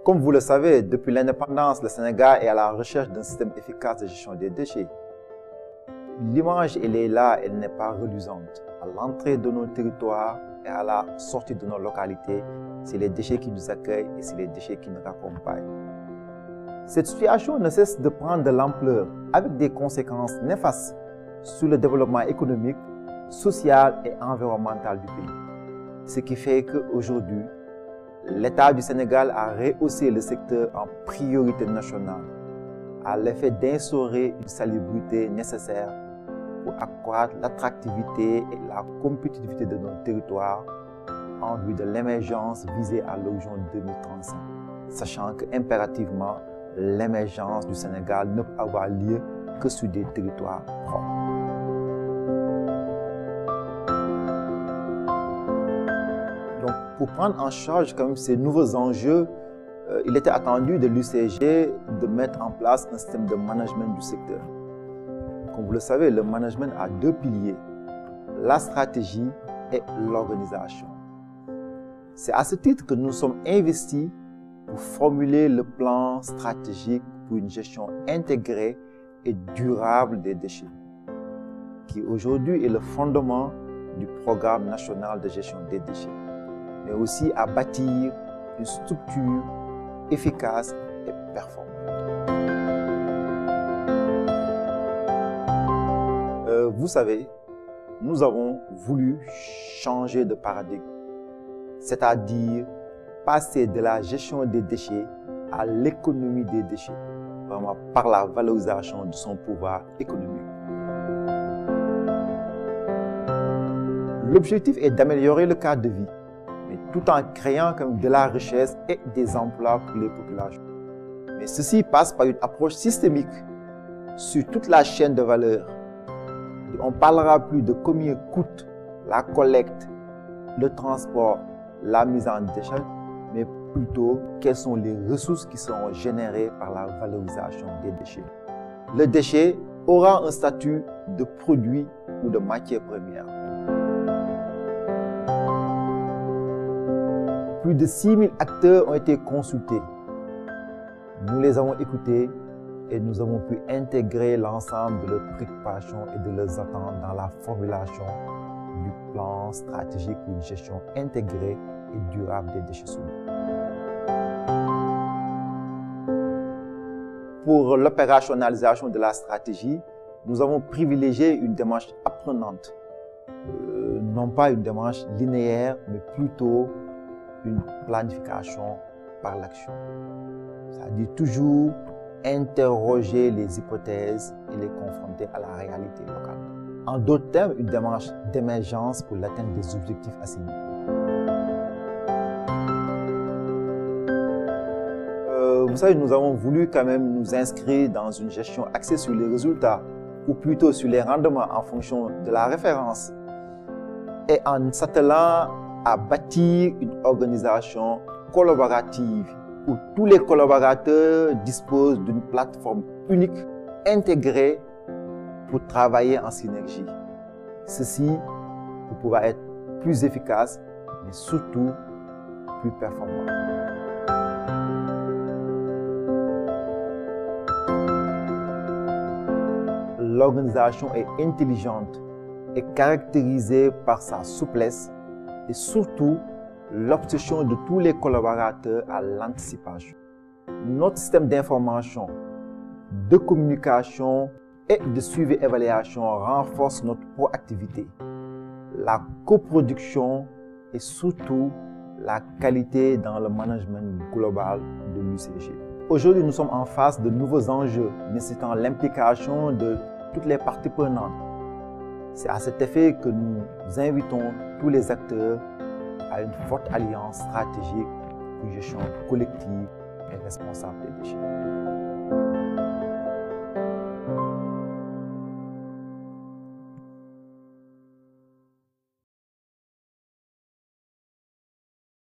Comme vous le savez, depuis l'indépendance, le Sénégal est à la recherche d'un système efficace de gestion des déchets. L'image, elle est là, elle n'est pas reluisante. À l'entrée de nos territoires et à la sortie de nos localités, c'est les déchets qui nous accueillent et c'est les déchets qui nous accompagnent. Cette situation ne cesse de prendre de l'ampleur avec des conséquences néfastes sur le développement économique, social et environnemental du pays. Ce qui fait qu'aujourd'hui, l'État du Sénégal a rehaussé le secteur en priorité nationale à l'effet d'instaurer une salubrité nécessaire pour accroître l'attractivité et la compétitivité de nos territoires en vue de l'émergence visée à l'horizon 2035, sachant qu'impérativement, l'émergence du Sénégal ne peut avoir lieu que sur des territoires propres. Donc, pour prendre en charge comme ces nouveaux enjeux, il était attendu de l'UCG de mettre en place un système de management du secteur. Comme vous le savez, le management a deux piliers, la stratégie et l'organisation. C'est à ce titre que nous sommes investis pour formuler le plan stratégique pour une gestion intégrée et durable des déchets, qui aujourd'hui est le fondement du programme national de gestion des déchets, mais aussi à bâtir une structure efficace et performante. Vous savez, nous avons voulu changer de paradigme, c'est-à-dire passer de la gestion des déchets à l'économie des déchets, vraiment par la valorisation de son pouvoir économique. L'objectif est d'améliorer le cadre de vie, mais tout en créant de la richesse et des emplois pour les populations. Mais ceci passe par une approche systémique sur toute la chaîne de valeur. Et on ne parlera plus de combien coûte la collecte, le transport, la mise en déchet, mais plutôt quelles sont les ressources qui seront générées par la valorisation des déchets. Le déchet aura un statut de produit ou de matière première. Plus de 6000 acteurs ont été consultés. Nous les avons écoutés et nous avons pu intégrer l'ensemble de leurs préoccupations et de leurs attentes dans la formulation du plan stratégique pour une gestion intégrée et durable des déchets solides. Pour l'opérationnalisation de la stratégie, nous avons privilégié une démarche apprenante, non pas une démarche linéaire, mais plutôt une planification par l'action. C'est-à-dire toujours interroger les hypothèses et les confronter à la réalité locale. En d'autres termes, une démarche d'émergence pour l'atteinte des objectifs assignés. Vous savez, nous avons voulu quand même nous inscrire dans une gestion axée sur les résultats, ou plutôt sur les rendements en fonction de la référence, et en s'attelant à bâtir une organisation collaborative où tous les collaborateurs disposent d'une plateforme unique, intégrée pour travailler en synergie. Ceci pour pouvoir être plus efficace, mais surtout plus performant. L'organisation est intelligente et caractérisée par sa souplesse et surtout l'obsession de tous les collaborateurs à l'anticipation. Notre système d'information, de communication et de suivi et évaluation renforce notre proactivité, la coproduction et surtout la qualité dans le management global de l'UCG. Aujourd'hui, nous sommes en face de nouveaux enjeux nécessitant l'implication de toutes les parties prenantes. C'est à cet effet que nous invitons tous les acteurs à une forte alliance stratégique pour une gestion collective et responsable des déchets.